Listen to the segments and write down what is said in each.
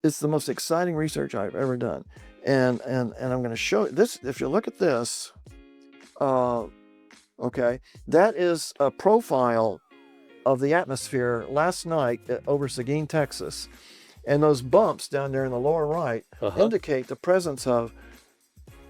It's the most exciting research I've ever done. And I'm going to show this. If you look at this, okay, that is a profile of the atmosphere last night over Seguin, Texas. And those bumps down there in the lower right indicate the presence of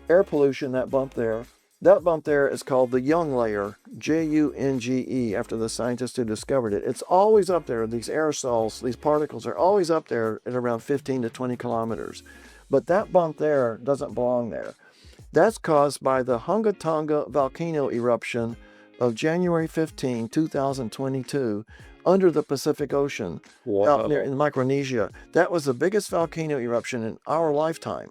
air pollution, that bump there. That bump there is called the Young layer, Junge, after the scientist who discovered it. It's always up there. These aerosols, these particles are always up there at around 15 to 20 kilometers. But that bump there doesn't belong there. That's caused by the Hunga Tonga volcano eruption of January 15, 2022, under the Pacific Ocean, out near in Micronesia. That was the biggest volcano eruption in our lifetime.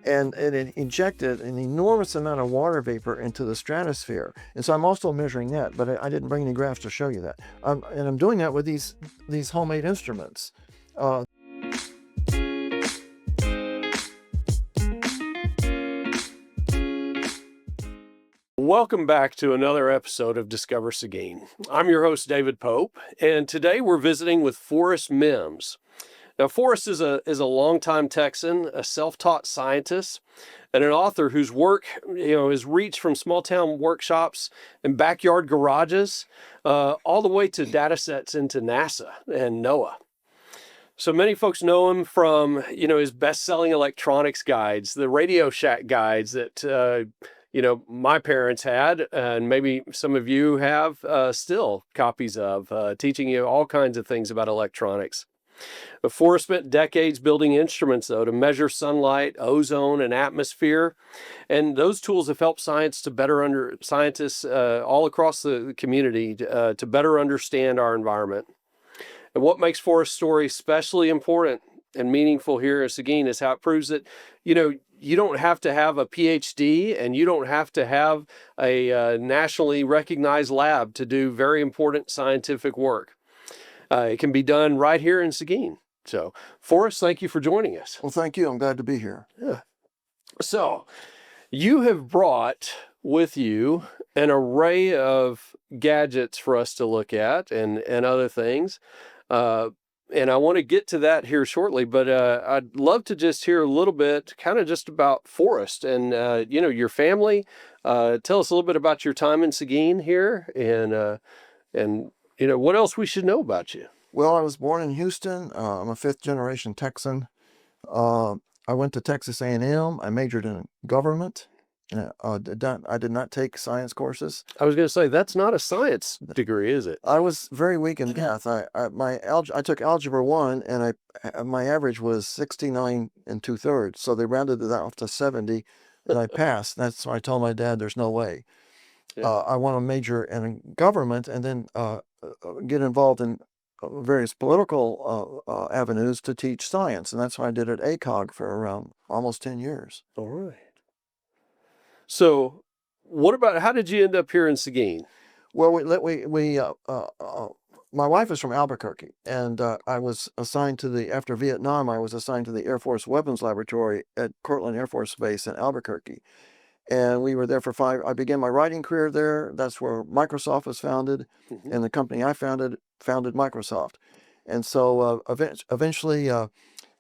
And it injected an enormous amount of water vapor into the stratosphere. And so I'm also measuring that, but I didn't bring any graphs to show you that. And I'm doing that with these homemade instruments. Welcome back to another episode of Discover Seguin. I'm your host, David Pope, and today we're visiting with Forrest Mims. Now, Forrest is a longtime Texan, a self-taught scientist, and an author whose work, has reached from small-town workshops and backyard garages, all the way to data sets into NASA and NOAA. So many folks know him from, his best-selling electronics guides, the Radio Shack guides that, my parents had, and maybe some of you have still copies of, teaching you all kinds of things about electronics. Forrest spent decades building instruments, though, to measure sunlight, ozone, and atmosphere. And those tools have helped scientists all across the community to better understand our environment. And what makes Forrest's story especially important and meaningful here at Seguin is how it proves that, you don't have to have a PhD and you don't have to have a nationally recognized lab to do very important scientific work. It can be done right here in Seguin. So, Forrest, thank you for joining us. Well, thank you. I'm glad to be here. Yeah. So, you have brought with you an array of gadgets for us to look at and other things. And I want to get to that here shortly, but I'd love to just hear a little bit kind of just about Forrest and, your family. Tell us a little bit about your time in Seguin here and what else we should know about you. Well, I was born in Houston. I'm a fifth-generation Texan. I went to Texas A&M. I majored in government. I did not take science courses. I was going to say, that's not a science degree, is it? I was very weak in math. I took Algebra 1, and my average was 69 2/3. So they rounded it off to 70, and I passed. That's why I told my dad, there's no way. Yeah. I want to major in government and then get involved in various political avenues to teach science. And that's why I did it at ACOG for around almost 10 years. All right. So how did you end up here in Seguin? Well, my wife is from Albuquerque, and I was assigned after Vietnam, I was assigned to the Air Force Weapons Laboratory at Cortland Air Force Base in Albuquerque. And we were there for I began my writing career there. That's where Microsoft was founded, and the company I founded Microsoft. And so eventually, I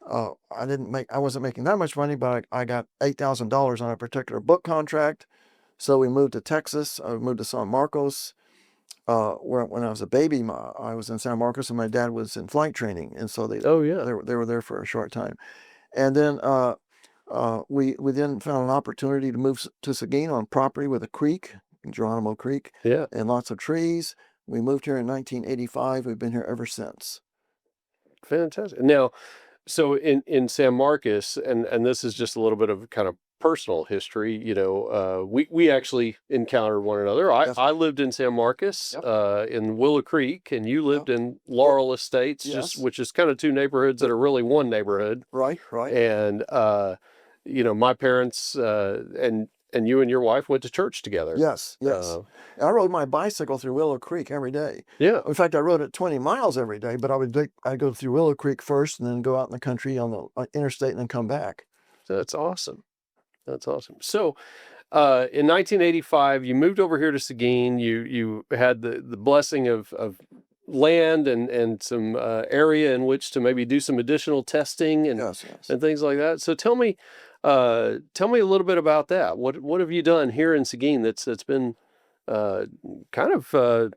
wasn't making that much money, but I got $8,000 on a particular book contract. So we moved to Texas. I moved to San Marcos. When I was a baby, I was in San Marcos, and my dad was in flight training, and so they were there for a short time, and then. We then found an opportunity to move to Seguin on property with a creek, Geronimo Creek, and lots of trees. We moved here in 1985. We've been here ever since. Fantastic. Now, so in San Marcos, and this is just a little bit of kind of personal history, we actually encountered one another. I lived in San Marcos, in Willow Creek, and you lived in Laurel Estates, which is kind of two neighborhoods that are really one neighborhood. Right. And, my parents and you and your wife went to church together. Yes. I rode my bicycle through Willow Creek every day. Yeah. In fact, I rode it 20 miles every day, but I'd go through Willow Creek first and then go out in the country on the interstate and then come back. That's awesome. So, in 1985, you moved over here to Seguin. You had the blessing of land and some area in which to maybe do some additional testing and Yes. and things like that. So tell me a little bit about that. What have you done here in Seguin that's been kind of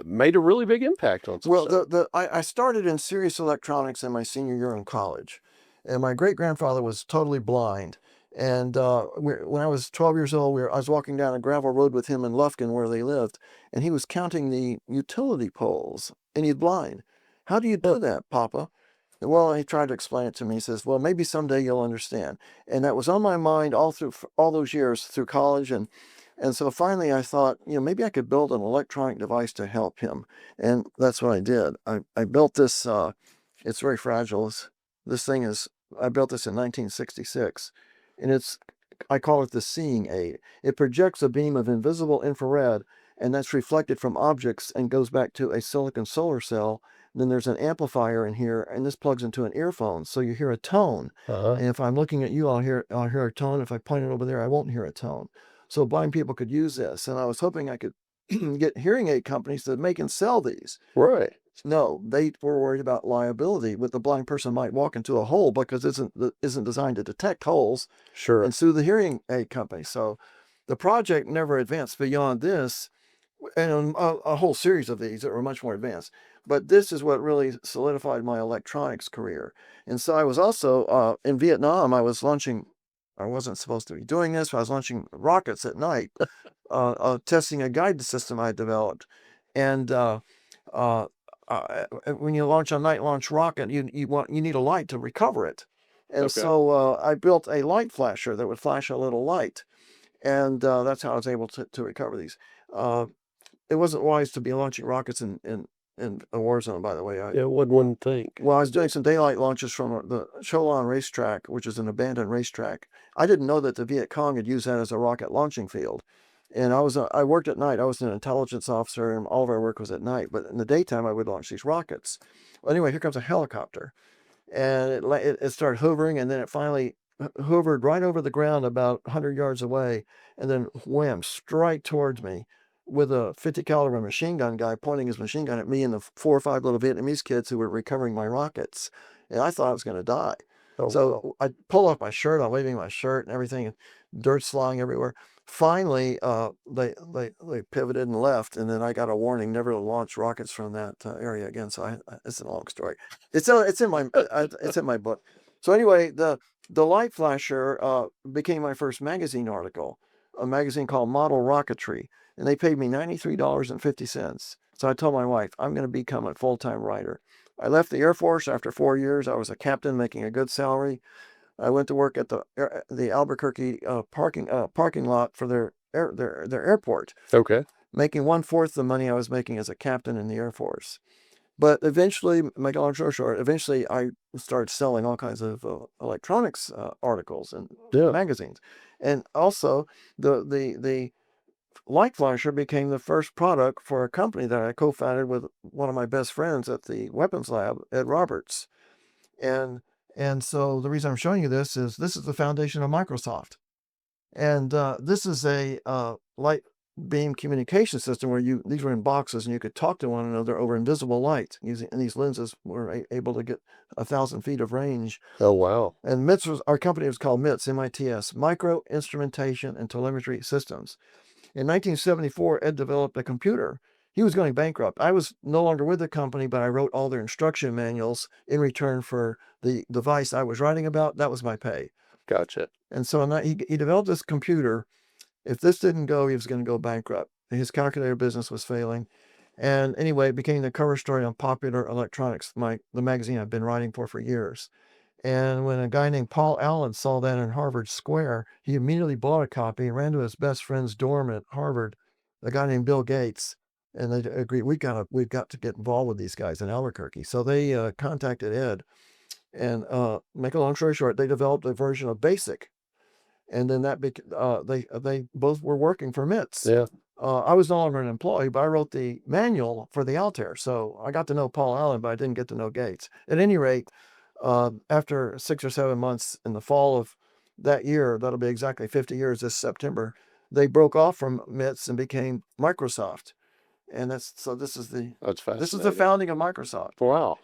made a really big impact on some Well, stuff? I started in serious electronics in my senior year in college, and my great grandfather was totally blind. And when I was 12 years old, I was walking down a gravel road with him in Lufkin, where they lived, and he was counting the utility poles, and he's blind. How do you do that, Papa? Well, he tried to explain it to me. He says, "Well, maybe someday you'll understand." And that was on my mind all through all those years through college, and so finally I thought, maybe I could build an electronic device to help him, and that's what I did. I built this. It's very fragile. This thing is. I built this in 1966, and I call it the seeing aid. It projects a beam of invisible infrared, and that's reflected from objects and goes back to a silicon solar cell. Then there's an amplifier in here, and this plugs into an earphone, so you hear a tone. Uh-huh. And if I'm looking at you, I'll hear a tone. If I point it over there, I won't hear a tone. So blind people could use this, and I was hoping I could get hearing aid companies to make and sell these. Right. No, they were worried about liability. With the blind person might walk into a hole because it isn't designed to detect holes Sure. and sue the hearing aid company. So the project never advanced beyond this, and a whole series of these that were much more advanced. But this is what really solidified my electronics career. And so I was also in Vietnam. I wasn't supposed to be doing this, but I was launching rockets at night, testing a guidance system I developed. And when you launch a night launch rocket, you need a light to recover it. And Okay. so I built a light flasher that would flash a little light, and that's how I was able to recover these. It wasn't wise to be launching rockets in a war zone, by the way. Yeah, one think. Well, I was doing some daylight launches from the Cholon racetrack, which is an abandoned racetrack. I didn't know that the Viet Cong had used that as a rocket launching field. And I worked at night. I was an intelligence officer, and all of our work was at night. But in the daytime, I would launch these rockets. Well, anyway, here comes a helicopter, and it started hovering, and then it finally hovered right over the ground about 100 yards away, and then wham, straight towards me with a 50 caliber machine gun guy pointing his machine gun at me and the 4 or 5 little Vietnamese kids who were recovering my rockets. And I thought I was going to die. Oh, So I pull off my shirt, I'm waving my shirt and everything, and dirt's flying everywhere. Finally, they pivoted and left, and then I got a warning never to launch rockets from that area again. So it's a long story. It's in my book. So anyway, the light flasher became my first magazine article, a magazine called Model Rocketry, and they paid me $93.50. So I told my wife, I'm going to become a full-time writer. I left the Air Force after 4 years. I was a captain making a good salary. I went to work at the Albuquerque parking lot for their airport, okay. making 1/4 the money I was making as a captain in the Air Force. But eventually, make a long story short, eventually I started selling all kinds of electronics articles and magazines, and also the light flasher became the first product for a company that I co-founded with one of my best friends at the weapons lab, Ed Roberts. And so the reason I'm showing you this is the foundation of Microsoft. And this is a light beam communication system where these were in boxes and you could talk to one another over invisible light and these lenses were able to get 1,000 feet of range. Oh, wow. And our company was called MITS, M-I-T-S, Micro Instrumentation and Telemetry Systems. In 1974, Ed developed a computer. He was going bankrupt. I was no longer with the company, but I wrote all their instruction manuals in return for the device I was writing about. That was my pay. Gotcha. And so he developed this computer. If this didn't go, he was going to go bankrupt. His calculator business was failing. And anyway, it became the cover story on Popular Electronics, the magazine I've been writing for years. And when a guy named Paul Allen saw that in Harvard Square, he immediately bought a copy and ran to his best friend's dorm at Harvard, a guy named Bill Gates. And they agreed, we've got to get involved with these guys in Albuquerque. So they contacted Ed, and make a long story short, they developed a version of BASIC. And then they both were working for MITS. Yeah. I was no longer an employee, but I wrote the manual for the Altair. So I got to know Paul Allen, but I didn't get to know Gates. At any rate, after 6 or 7 months in the fall of that year, that'll be exactly 50 years this September, they broke off from MITS and became Microsoft. And this is the That's fascinating. this is the founding of Microsoft. Wow.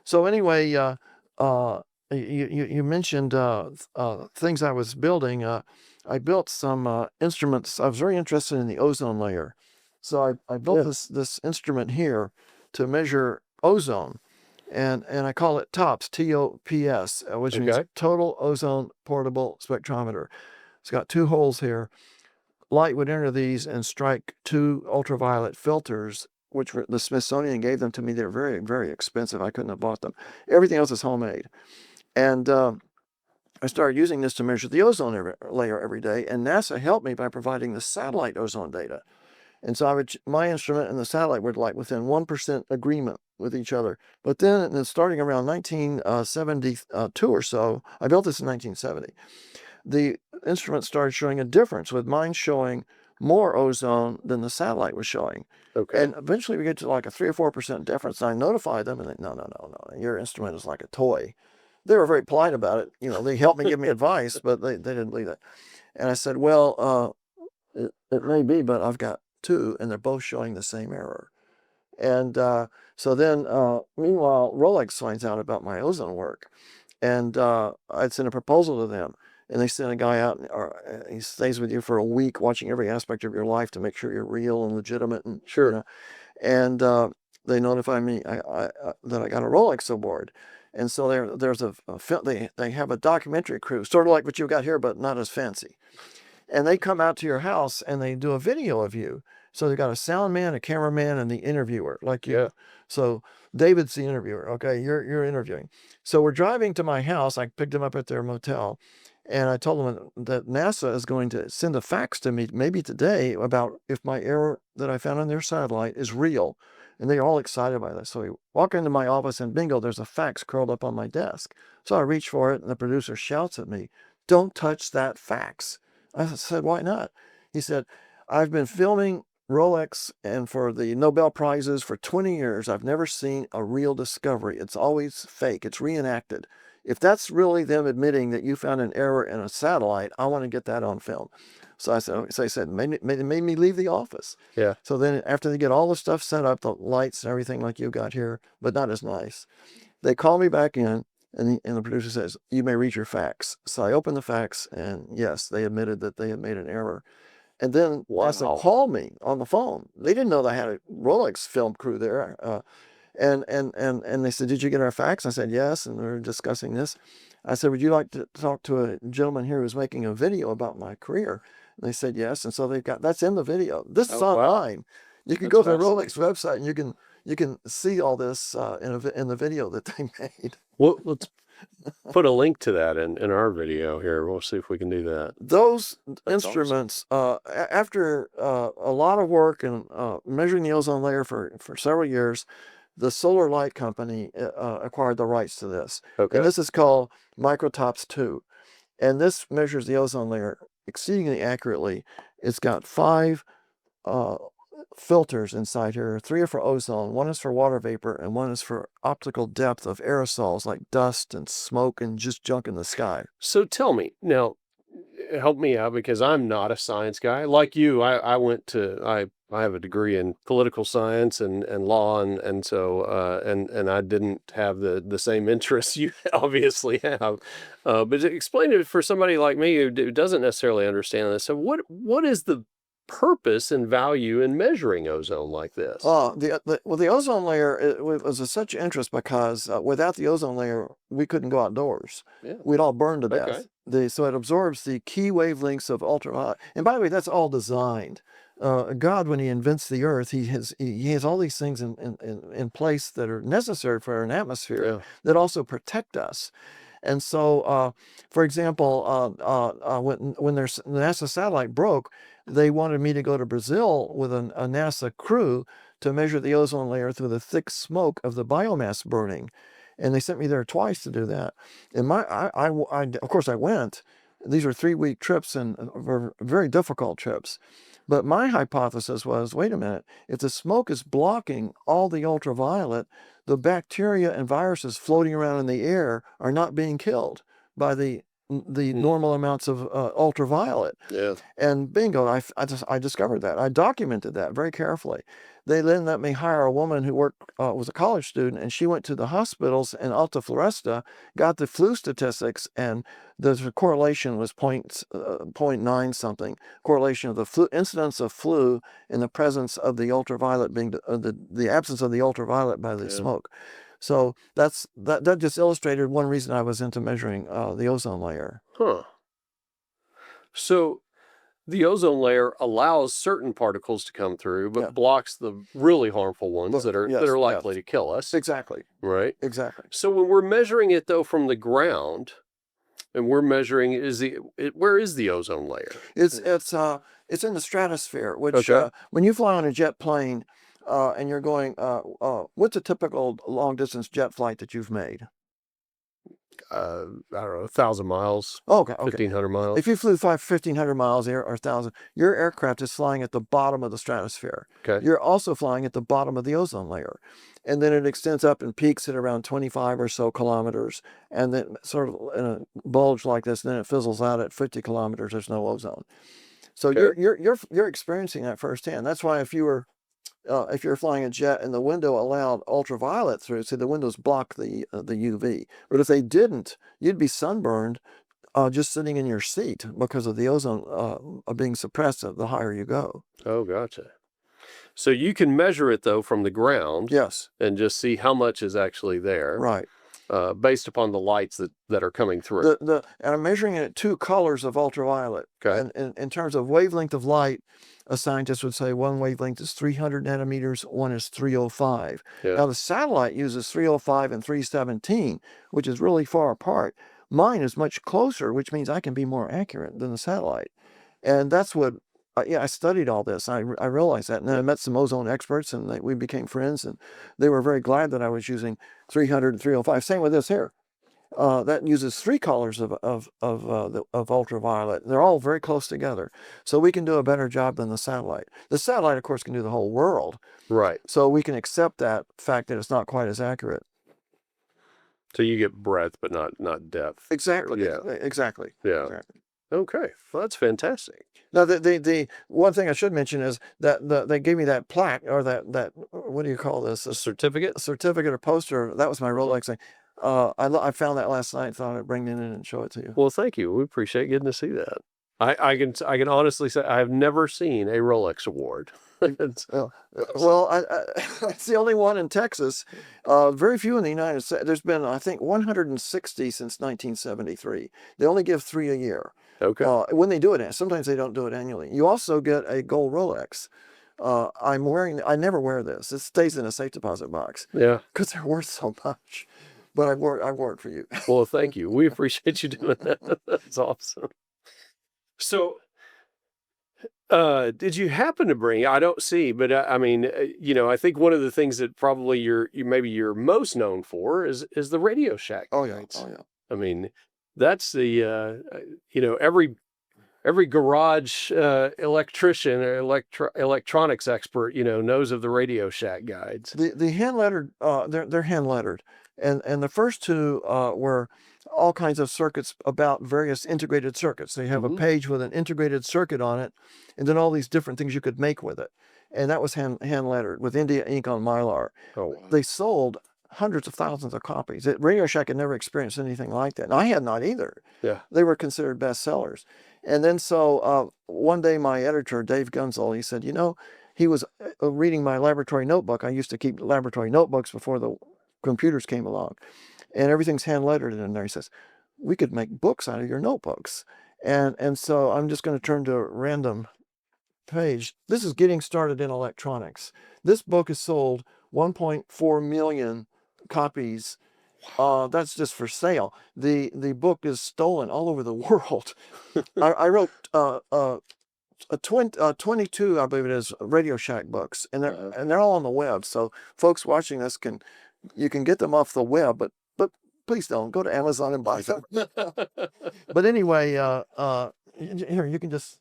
So anyway, you mentioned things I was building. I built some instruments. I was very interested in the ozone layer, so I built this instrument here to measure ozone, and I call it TOPS, TOPS, which means Total Ozone Portable Spectrometer. It's got two holes here. Light would enter these and strike two ultraviolet filters, which the Smithsonian gave them to me. They're very, very expensive. I couldn't have bought them. Everything else is homemade. And I started using this to measure the ozone layer every day. And NASA helped me by providing the satellite ozone data. And so my instrument and the satellite were like within 1% agreement with each other. But then starting around 1972 or so, I built this in 1970, the instrument started showing a difference, with mine showing more ozone than the satellite was showing. Okay. And eventually we get to like a 3 or 4% difference. And I notified them, and they, no, your instrument is like a toy. They were very polite about it. You know, they helped me, give me advice, but they didn't believe it. And I said, well, it may be, but I've got two, and they're both showing the same error. And so then, meanwhile, Rolex finds out about my ozone work. And I'd sent a proposal to them. And they send a guy out, or he stays with you for a week, watching every aspect of your life to make sure you're real and legitimate. And sure. You know, and they notify me that I got a Rolex Award. And so they have a documentary crew, sort of like what you got here, but not as fancy. And they come out to your house and they do a video of you. So they got a sound man, a cameraman, and the interviewer, like you. Yeah. So David's the interviewer. Okay, you're interviewing. So we're driving to my house. I picked them up at their motel. And I told them that NASA is going to send a fax to me maybe today about if my error that I found on their satellite is real. And they're all excited by this. So we walk into my office and bingo, there's a fax curled up on my desk. So I reach for it and the producer shouts at me, "Don't touch that fax." I said, "Why not?" He said, "I've been filming Rolex and for the Nobel Prizes for 20 years. I've never seen a real discovery. It's always fake. It's reenacted. If that's really them admitting that you found an error in a satellite, I want to get that on film." So I said, made me leave the office. Yeah. So then after they get all the stuff set up, the lights and everything like you got here, but not as nice, they call me back in, and the producer says, "You may read your fax." So I opened the fax, and yes, they admitted that they had made an error. And then NASA called me on the phone. They didn't know that I had a Rolex film crew there. And they said, "Did you get our fax?" I said, "Yes." And we were discussing this. I said, "Would you like to talk to a gentleman here who's making a video about my career?" And they said, "Yes." And so that's in the video. This is online. You can go to the Rolex website and you can see all this in the video that they made. Well, let's put a link to that in our video here. We'll see if we can do that. Those instruments, after a lot of work and measuring the ozone layer for several years, the Solar Light Company acquired the rights to this. Okay. And this is called Microtops 2. And this measures the ozone layer exceedingly accurately. It's got 5 filters inside here. 3 are for ozone, 1 is for water vapor, and 1 is for optical depth of aerosols like dust and smoke and just junk in the sky. So tell me, now, help me out, because I'm not a science guy. Like you, I have a degree in political science and law, and so and I didn't have the same interests you obviously have. But explain it for somebody like me who doesn't necessarily understand this. So what is the purpose and value in measuring ozone like this? The ozone layer was of such interest because without the ozone layer, we couldn't go outdoors. Yeah. We'd all burn to death. Okay. So it absorbs the key wavelengths of ultraviolet. And by the way, that's all designed. God, when he invents the earth, he has all these things in place that are necessary for an atmosphere that also protect us. And so, for example, when the NASA satellite broke, they wanted me to go to Brazil with a NASA crew to measure the ozone layer through the thick smoke of the biomass burning. And they sent me there twice to do that. And of course I went. These were 3-week trips and were very difficult trips. But my hypothesis was, wait a minute, if the smoke is blocking all the ultraviolet, the bacteria and viruses floating around in the air are not being killed by the the normal amounts of ultraviolet. Yeah. And bingo, I discovered that. I documented that very carefully. They then let me hire a woman who was a college student, and she went to the hospitals in Alta Floresta, got the flu statistics, and the correlation was 0.9 something. Correlation of the incidence of flu in the presence of the ultraviolet being the absence of the ultraviolet by the smoke. So that just illustrated one reason I was into measuring the ozone layer. Huh. So the ozone layer allows certain particles to come through, but blocks the really harmful ones that are likely to kill us. Exactly. Right? Exactly. So when we're measuring it, though, from the ground, and we're measuring, where is the ozone layer? It's in the stratosphere, which when you fly on a jet plane and you're going, what's a typical long-distance jet flight that you've made? I don't know, 1,000 miles. Okay. 1,500 miles. If you flew 1,500 miles or 1,000, your aircraft is flying at the bottom of the stratosphere. Okay. You're also flying at the bottom of the ozone layer. And then it extends up and peaks at around 25 or so kilometers, and then sort of in a bulge like this, and then it fizzles out at 50 kilometers. There's no ozone. So you're experiencing that firsthand. That's why if you're flying a jet and the window allowed ultraviolet through, so the windows block the UV. But if they didn't, you'd be sunburned just sitting in your seat because of the ozone being suppressed the higher you go. Oh, gotcha. So you can measure it, though, from the ground. Yes. And just see how much is actually there. Right. Based upon the lights that are coming through. And I'm measuring it at 2 colors of ultraviolet. Okay. And in terms of wavelength of light, a scientist would say one wavelength is 300 nanometers, one is 305. Yeah. Now the satellite uses 305 and 317, which is really far apart. Mine is much closer, which means I can be more accurate than the satellite. And that's what, I studied all this. I realized that. And then I met some ozone experts, and we became friends, and they were very glad that I was using 300 and 305. Same with this here. That uses 3 colors of ultraviolet. They're all very close together. So we can do a better job than the satellite. The satellite, of course, can do the whole world. Right. So we can accept that fact that it's not quite as accurate. So you get breadth, but not depth. Exactly. Yeah. Exactly. Yeah. Exactly. Okay. Well, that's fantastic. Now, the one thing I should mention is that they gave me that plaque, or that what do you call this? A certificate? A certificate or poster. That was my Rolex thing. I found that last night. Thought I'd bring it in and show it to you. Well, thank you. We appreciate getting to see that. I can honestly say I have never seen a Rolex Award. It's the only one in Texas. Very few in the United States. There's been, I think, 160 since 1973. They only give 3 a year. Okay. When they do it, sometimes they don't do it annually. You also get a gold Rolex. I never wear this. It stays in a safe deposit box. Yeah. Because they're worth so much. But I wore it for you. Well, thank you. We appreciate you doing that. That's awesome. So, did you happen to bring? I don't see, but I mean, I think one of the things that probably you're most known for is the Radio Shack guides. Oh yeah. I mean, that's the every garage electrician or electronics expert knows of the Radio Shack guides. The hand lettered, they're hand lettered, and the first 2 were all kinds of circuits about various integrated circuits. So you have a page with an integrated circuit on it, and then all these different things you could make with it. And that was hand lettered with India ink on Mylar. Oh, wow. They sold hundreds of thousands of copies. Radio Shack had never experienced anything like that. And I had not either. Yeah. They were considered bestsellers. And then so one day my editor, Dave Gunzel, he said, he was reading my laboratory notebook. I used to keep laboratory notebooks before the computers came along. And everything's hand lettered in there. He says, we could make books out of your notebooks. And so I'm just going to turn to a random page. This is Getting Started in Electronics. This book is sold 1.4 million copies. That's just for sale. The book is stolen all over the world. I wrote 22, I believe it is, Radio Shack books, and they're all on the web. So folks watching this you can get them off the web, but please don't go to Amazon and buy them. But anyway, here you can just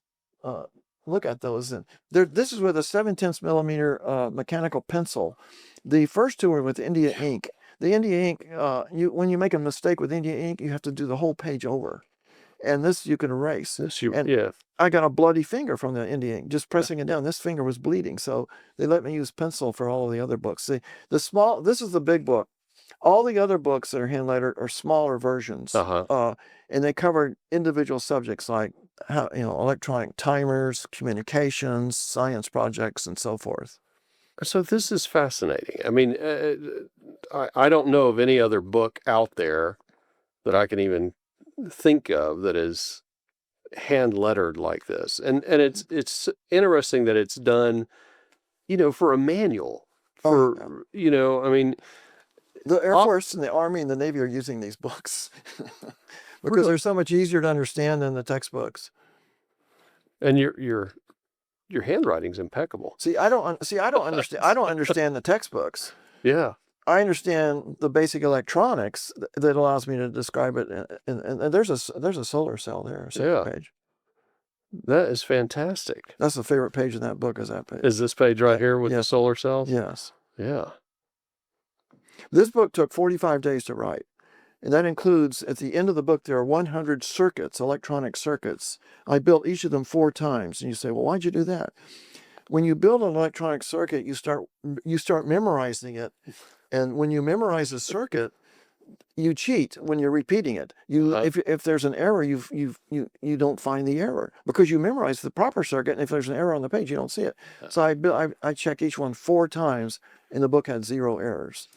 look at those. And this is with a 7/10 millimeter mechanical pencil. The first 2 are with India ink. The India ink, when you make a mistake with India ink, you have to do the whole page over. and this you can erase. This And yeah. I got a bloody finger from the Indian ink, just pressing it down. This finger was bleeding, so they let me use pencil for all of the other books. See, this is the big book. All the other books that are hand lettered are smaller versions, and they cover individual subjects like how, electronic timers, communications, science projects, and so forth. So this is fascinating. I mean, I don't know of any other book out there that I can even think of that is hand lettered like this. And it's interesting that it's done, for a manual. I mean, the Air Force and the Army and the Navy are using these books because they're so much easier to understand than the textbooks. And your handwriting's impeccable. I don't understand. I don't understand the textbooks. Yeah. I understand the basic electronics that allows me to describe it. And there's a solar cell there. Page. That is fantastic. That's the favorite page in that book, is that page. Is this page right here with the solar cells? Yes. Yeah. This book took 45 days to write. And that includes, at the end of the book, there are 100 circuits, electronic circuits. I built each of them 4 times. And you say, well, why'd you do that? When you build an electronic circuit, you start memorizing it. And when you memorize a circuit, you cheat when you're repeating it. If there's an error, you don't find the error because you memorize the proper circuit. And if there's an error on the page, you don't see it. So I checked each one 4 times, and the book had 0 errors.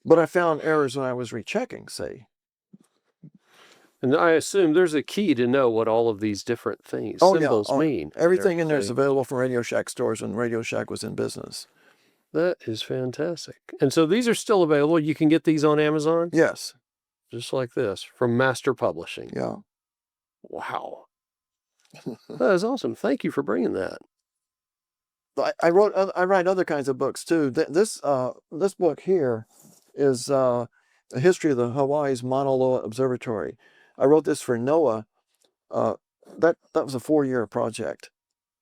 But I found errors when I was rechecking, say. And I assume there's a key to know what all of these different symbols mean. Everything in there is available from Radio Shack stores when Radio Shack was in business. That is fantastic. And so these are still available. You can get these on Amazon? Yes. Just like this, from Master Publishing. Yeah. Wow. That is awesome. Thank you for bringing that. I write other kinds of books too. This book here is a history of the Hawaii's Mauna Loa Observatory. I wrote this for NOAA. That was a 4-year project,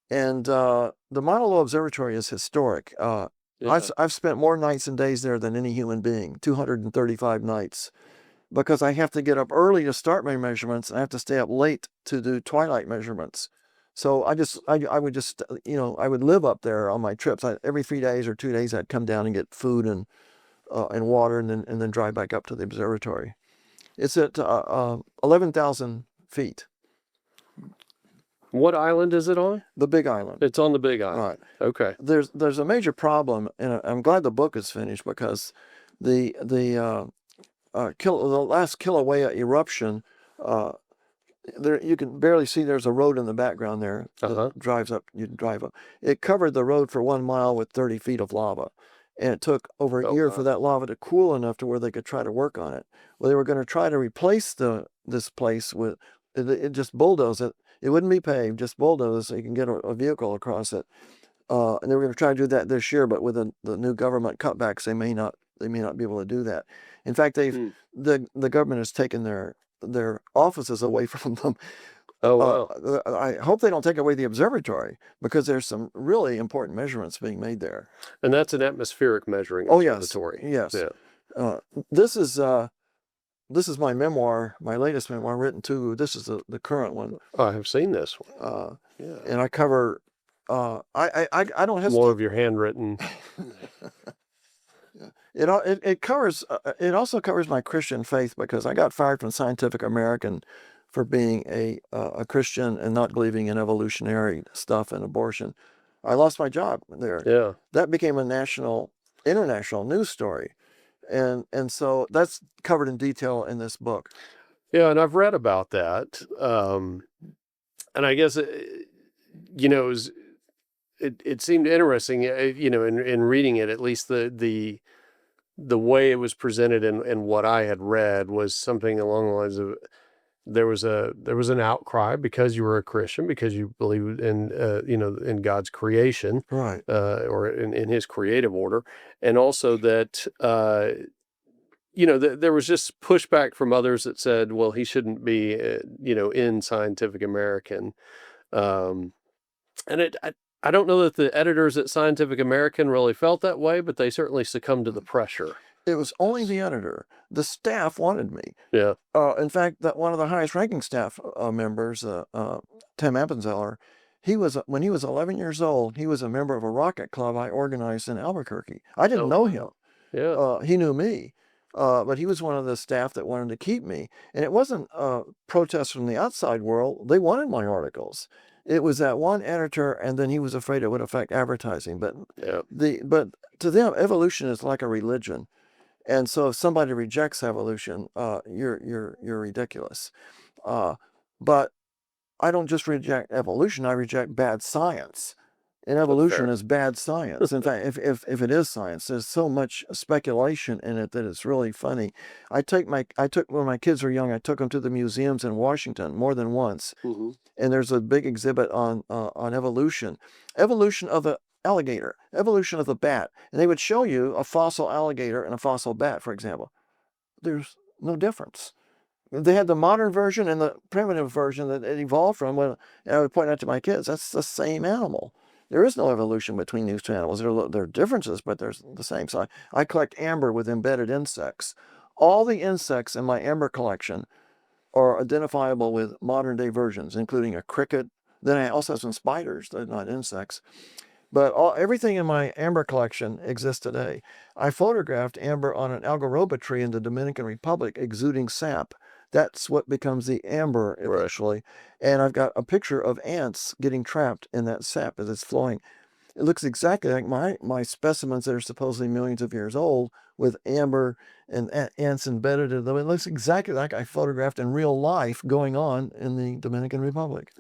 and the Mauna Loa Observatory is historic. I've spent more nights and days there than any human being, 235 nights, because I have to get up early to start my measurements, and I have to stay up late to do twilight measurements. So I would live up there on my trips. Every 3 days or 2 days, I'd come down and get food and water, and then drive back up to the observatory. It's at 11,000 feet. What island is it on? The Big Island. It's on the Big Island. Right. Okay. There's a major problem, and I'm glad the book is finished because the last Kilauea eruption, there you can barely see. There's a road in the background there that drives up. You drive up. It covered the road for 1 mile with 30 feet of lava, and it took over a year for that lava to cool enough to where they could try to work on it. Well, they were going to try to replace this place with it just bulldoze it. It wouldn't be paved, just bulldoze, so you can get a vehicle across it. And they were going to try to do that this year, but with the new government cutbacks, they may not be able to do that. In fact, the government has taken their offices away from them. Oh, wow. I hope they don't take away the observatory because there's some really important measurements being made there. And that's an atmospheric measuring observatory. Yes. Yeah. This is my memoir, my latest memoir written too. This is the current one. I have seen this one. And I cover. I don't hesitate. More of your handwritten. It covers. It also covers my Christian faith because I got fired from Scientific American for being a Christian and not believing in evolutionary stuff and abortion. I lost my job there. Yeah. That became a international news story. And so that's covered in detail in this book. Yeah, and I've read about that. And I guess, it seemed interesting, in reading it, at least the way it was presented and what I had read was something along the lines of there was an outcry because you were a Christian, because you believed in in God's creation, right, or in His creative order, and also that there was just pushback from others that said, well, he shouldn't be in Scientific American, and I don't know that the editors at Scientific American really felt that way, but they certainly succumbed to the pressure. It was only the editor. The staff wanted me. Yeah. In fact, that one of the highest ranking staff members, Tim Appenzeller, when he was 11 years old, he was a member of a rocket club I organized in Albuquerque. I didn't know him. Yeah. He knew me. But he was one of the staff that wanted to keep me. And it wasn't protests from the outside world. They wanted my articles. It was that one editor, and then he was afraid it would affect advertising. But but to them, evolution is like a religion. And so if somebody rejects evolution, you're ridiculous. But I don't just reject evolution, I reject bad science. And evolution is bad science. In fact, if it is science, there's so much speculation in it that it's really funny. I took when my kids were young, I took them to the museums in Washington more than once. And there's a big exhibit on evolution of the alligator, evolution of the bat. And they would show you a fossil alligator and a fossil bat, for example. There's no difference. They had the modern version and the primitive version that it evolved from. And I would point out to my kids, that's the same animal. There is no evolution between these two animals. There are differences, but they're the same. So I collect amber with embedded insects. All the insects in my amber collection are identifiable with modern day versions, including a cricket. Then I also have some spiders, they're not insects. But everything in my amber collection exists today. I photographed amber on an algaroba tree in the Dominican Republic exuding sap. That's what becomes the amber eventually. And I've got a picture of ants getting trapped in that sap as it's flowing. It looks exactly like my specimens that are supposedly millions of years old with amber and ants embedded in them. It looks exactly like I photographed in real life going on in the Dominican Republic.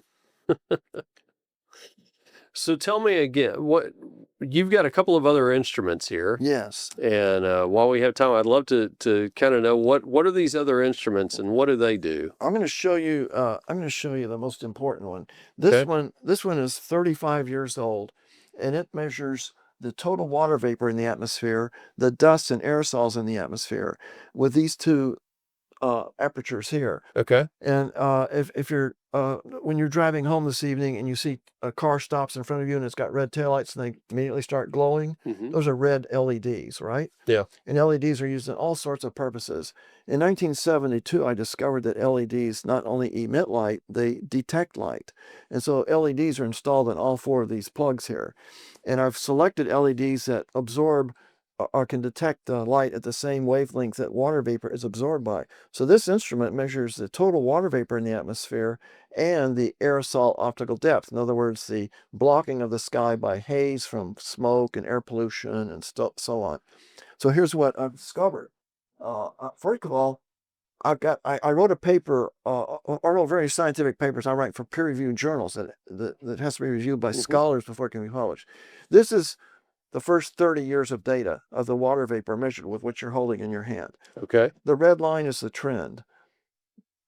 So tell me again, what you've got a couple of other instruments here. Yes. And while we have time, I'd love to kind of know what are these other instruments and what do they do? I'm going to show you. I'm going to show you the most important one. This one is 35 years old, and it measures the total water vapor in the atmosphere, the dust and aerosols in the atmosphere, with these two apertures here. Okay. And if you're when you're driving home this evening and you see a car stops in front of you and it's got red taillights and they immediately start glowing, those are red LEDs, right? Yeah. And LEDs are used in all sorts of purposes. In 1972, I discovered that LEDs not only emit light, they detect light. And so LEDs are installed in all four of these plugs here. And I've selected LEDs that absorb or can detect the light at the same wavelength that water vapor is absorbed by. So this instrument measures the total water vapor in the atmosphere and the aerosol optical depth. In other words, the blocking of the sky by haze from smoke and air pollution and so on. So here's what I've discovered. First of all, I wrote a paper, I wrote very scientific papers I write for peer-reviewed journals that has to be reviewed by scholars before it can be published. This is the first 30 years of data of the water vapor measured with what you're holding in your hand. Okay. The red line is the trend.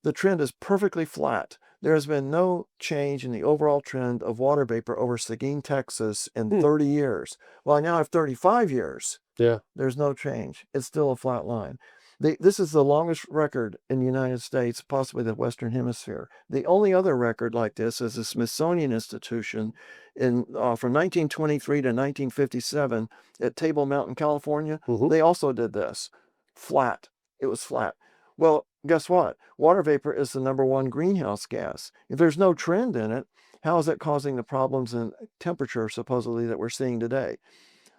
The trend is perfectly flat. There has been no change in the overall trend of water vapor over Seguin, Texas in 30 years. Well, I now have 35 years. Yeah. There's no change. It's still a flat line. This is the longest record in the United States, possibly the Western Hemisphere. The only other record like this is the Smithsonian Institution from 1923 to 1957 at Table Mountain, California. They also did this. Flat. It was flat. Well, guess what? Water vapor is the #1 greenhouse gas. If there's no trend in it, how is it causing the problems in temperature supposedly that we're seeing today?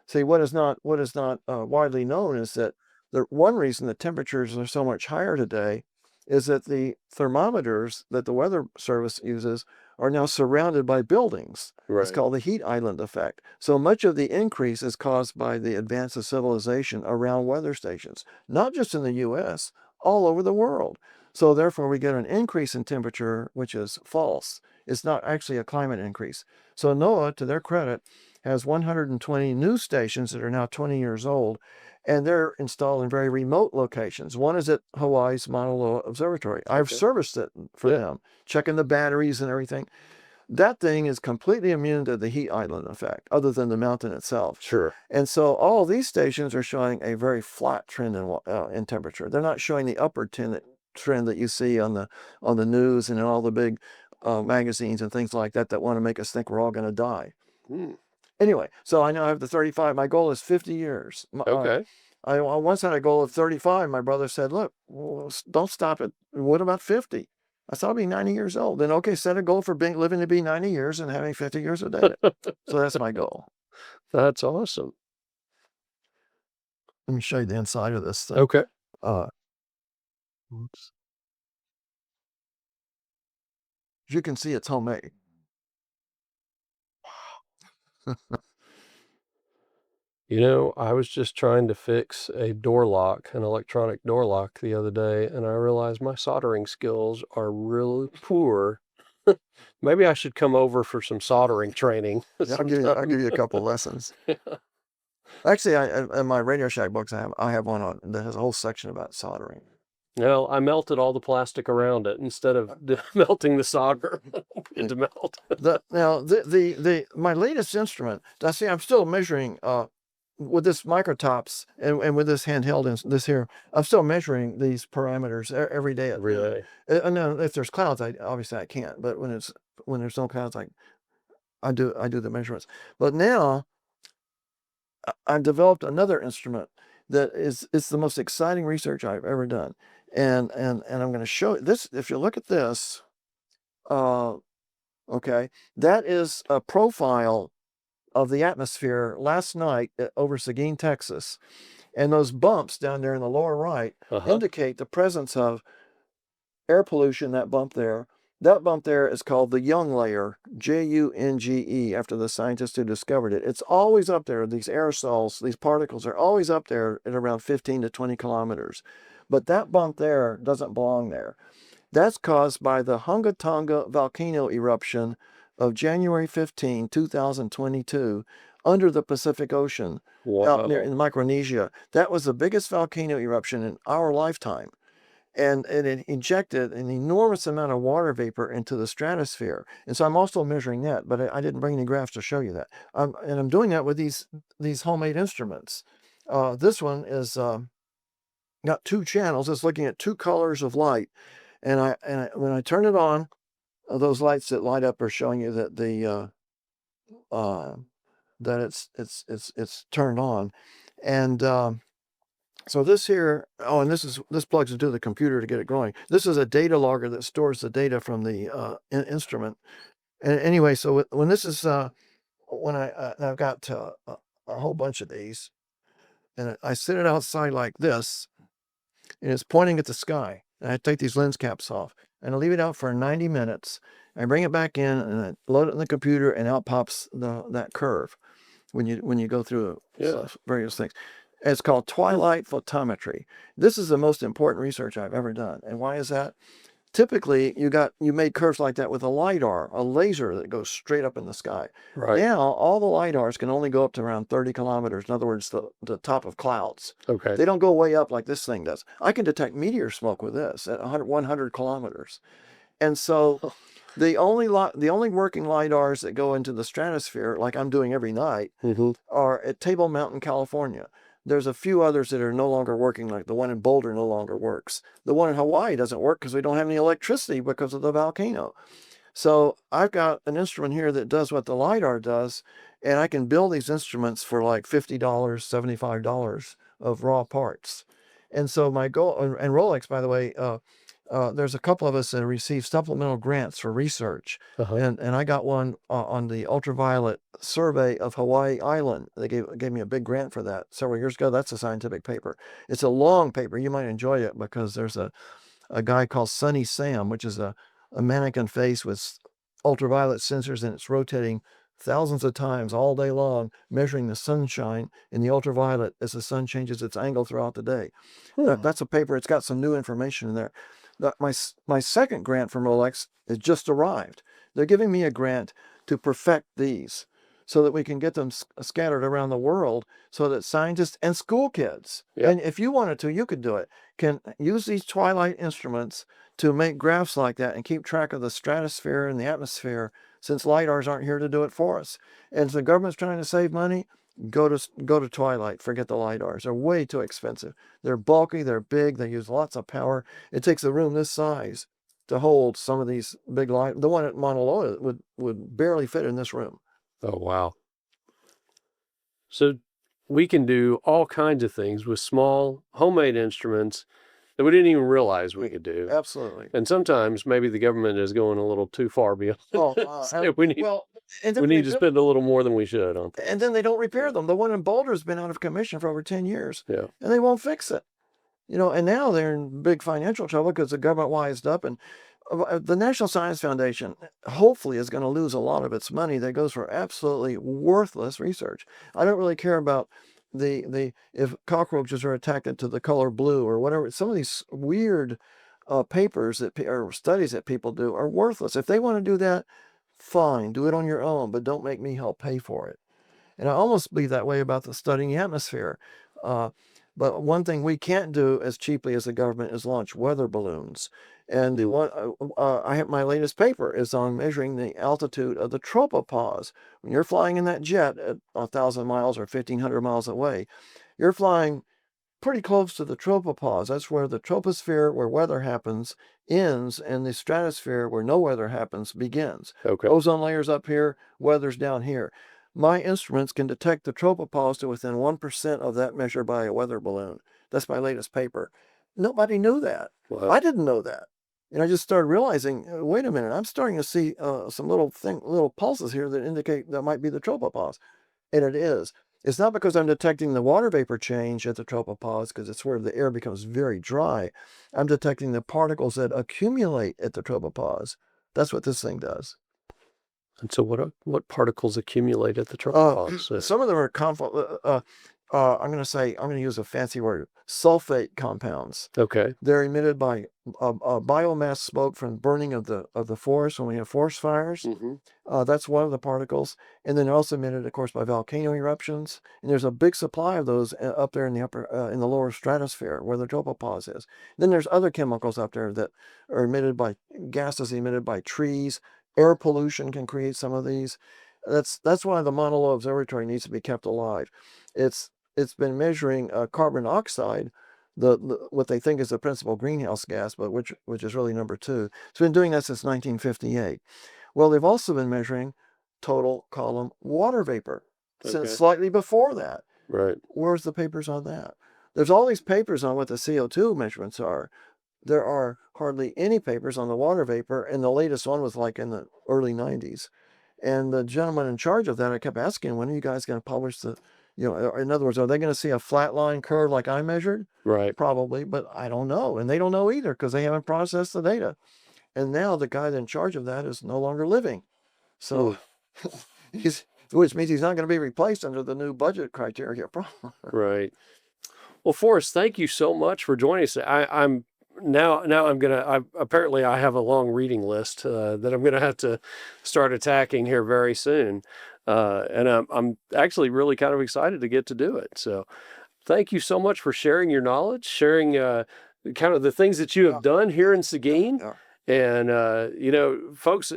See, what is not widely known is that the one reason the temperatures are so much higher today is that the thermometers that the Weather Service uses are now surrounded by buildings. Right. It's called the heat island effect. So much of the increase is caused by the advance of civilization around weather stations, not just in the U.S., all over the world. So therefore, we get an increase in temperature, which is false. It's not actually a climate increase. So NOAA, to their credit, has 120 news stations that are now 20 years old, and they're installed in very remote locations. One is at Hawaii's Mauna Loa Observatory. I've serviced it for them, checking the batteries and everything. That thing is completely immune to the heat island effect, other than the mountain itself. Sure. And so all these stations are showing a very flat trend in temperature. They're not showing the upward trend that you see on the news and in all the big magazines and things like that want to make us think we're all going to die. Anyway, so I now have the 35. My goal is 50 years. Okay. I once had a goal of 35. My brother said, look, well, don't stop it. What about 50? I said, I'll be 90 years old. Then, okay, set a goal for living to be 90 years and having 50 years of data. So that's my goal. That's awesome. Let me show you the inside of this thing. Okay. Oops. As you can see, it's homemade. You know, I was just trying to fix a door lock, an electronic door lock the other day, and I realized my soldering skills are really poor. Maybe I should come over for some soldering training. Yeah, I'll give you a couple lessons. Actually, in my Radio Shack books, I have one on that has a whole section about soldering. No, I melted all the plastic around it instead of melting the solder into melt. My latest instrument. I see. I'm still measuring with this microtops and with this handheld and this here. I'm still measuring these parameters every day. Every day. And then if there's clouds, obviously I can't. But when there's no clouds, I do the measurements. But now I've developed another instrument that it's the most exciting research I've ever done. And I'm going to show this. If you look at this, okay, that is a profile of the atmosphere last night over Seguin, Texas. And those bumps down there in the lower right indicate the presence of air pollution, that bump there. That bump there is called the Young layer, Junge, after the scientist who discovered it. It's always up there. These aerosols, these particles are always up there at around 15 to 20 kilometers. But that bump there doesn't belong there. That's caused by the Hunga Tonga volcano eruption of January 15, 2022, under the Pacific Ocean, out near in Micronesia. That was the biggest volcano eruption in our lifetime. And it injected an enormous amount of water vapor into the stratosphere. And so I'm also measuring that, but I didn't bring any graphs to show you that. And I'm doing that with these homemade instruments. This one is got two channels. It's looking at two colors of light. And when I turn it on, those lights that light up are showing you that that it's turned on. And so this here, and this plugs into the computer to get it going. This is a data logger that stores the data from the instrument. And anyway, so when this is when I've got a whole bunch of these, and I sit it outside like this, and it's pointing at the sky. And I take these lens caps off, and I leave it out for 90 minutes. I bring it back in, and I load it in the computer, and out pops that curve when you go through various things. It's called Twilight Photometry. This is the most important research I've ever done. And why is that? Typically, you made curves like that with a LiDAR, a laser that goes straight up in the sky. Right. Now, all the LiDARs can only go up to around 30 kilometers. In other words, the top of clouds. Okay. They don't go way up like this thing does. I can detect meteor smoke with this at 100 kilometers. And so the only working LiDARs that go into the stratosphere, like I'm doing every night, are at Table Mountain, California. There's a few others that are no longer working, like the one in Boulder no longer works. The one in Hawaii doesn't work because we don't have any electricity because of the volcano. So I've got an instrument here that does what the LiDAR does, and I can build these instruments for like $50, $75 of raw parts. And so my goal, and Rolex, by the way, there's a couple of us that received supplemental grants for research. And I got one on the ultraviolet survey of Hawaii Island. They gave me a big grant for that several years ago. That's a scientific paper. It's a long paper. You might enjoy it because there's a guy called Sunny Sam, which is a mannequin face with ultraviolet sensors, and it's rotating thousands of times all day long, measuring the sunshine in the ultraviolet as the sun changes its angle throughout the day. That's a paper. It's got some new information in there. My second grant from Rolex has just arrived. They're giving me a grant to perfect these so that we can get them scattered around the world so that scientists and school kids, and if you wanted to, you could do it, can use these Twilight instruments to make graphs like that and keep track of the stratosphere and the atmosphere, since LiDARs aren't here to do it for us. And if the government's trying to save money, go to Twilight. Forget the LiDARs. They're way too expensive. They're bulky, they're big, they use lots of power. It takes a room this size to hold some of these big light. The one at Mauna Loa would barely fit in this room. Oh, wow. So we can do all kinds of things with small homemade instruments that we didn't even realize we could do. Absolutely. And sometimes maybe the government is going a little too far beyond. So we need to spend a little more than we should on things. And then they don't repair them. The one in Boulder has been out of commission for over 10 years. Yeah. And they won't fix it. And now they're in big financial trouble because the government wised up, and the National Science Foundation hopefully is going to lose a lot of its money that goes for absolutely worthless research. I don't really care about if cockroaches are attracted to the color blue or whatever. Some of these weird papers or studies that people do are worthless. If they want to do that, fine, do it on your own, but don't make me help pay for it. And I almost believe that way about the studying the atmosphere. But one thing we can't do as cheaply as the government is launch weather balloons. And the one I have, my latest paper is on measuring the altitude of the tropopause. When you're flying in that jet at 1,000 miles or 1,500 miles away, you're flying pretty close to the tropopause. That's where the troposphere, where weather happens, ends, and the stratosphere, where no weather happens, begins. Okay. Ozone layer's up here, weather's down here. My instruments can detect the tropopause to within 1% of that measured by a weather balloon. That's my latest paper. Nobody knew that. Wow. I didn't know that. And I just started realizing, wait a minute, I'm starting to see some little pulses here that indicate that might be the tropopause. And it is. It's not because I'm detecting the water vapor change at the tropopause, because it's where the air becomes very dry. I'm detecting the particles that accumulate at the tropopause. That's what this thing does. And so what particles accumulate at the tropopause? Some of them are I'm going to use a fancy word, sulfate compounds. Okay. They're emitted by biomass smoke from burning of the forest when we have forest fires. Mm-hmm. That's one of the particles. And then they're also emitted, of course, by volcano eruptions. And there's a big supply of those up there in the lower stratosphere where the tropopause is. Then there's other chemicals up there that are emitted by gases emitted by trees. Air pollution can create some of these. That's why the Mauna Loa Observatory needs to be kept alive. It's been measuring carbon dioxide, what they think is the principal greenhouse gas, but which is really number 2. It's been doing that since 1958. Well, they've also been measuring total column water vapor since slightly before that. Right. Where's the papers on that? There's all these papers on what the CO2 measurements are. There are hardly any papers on the water vapor, and the latest one was like in the early 90s. And the gentleman in charge of that, I kept asking, when are you guys going to publish in other words, are they going to see a flat line curve like I measured? Right. Probably, but I don't know. And they don't know either because they haven't processed the data. And now the guy in charge of that is no longer living. So, which means he's not going to be replaced under the new budget criteria. Right. Well, Forrest, thank you so much for joining us. I'm apparently I have a long reading list that I'm going to have to start attacking here very soon. And I'm actually really kind of excited to get to do it. So thank you so much for sharing your knowledge, sharing kind of the things that you have done here in Seguin. And, folks,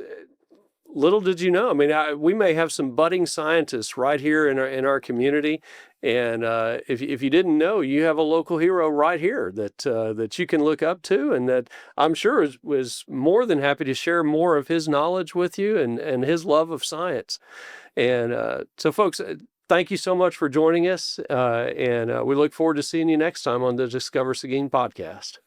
little did you know, I mean, we may have some budding scientists right here in our community. And if you didn't know, you have a local hero right here that you can look up to, and that I'm sure was more than happy to share more of his knowledge with you and his love of science. And so, folks, thank you so much for joining us, and we look forward to seeing you next time on the Discover Seguin podcast.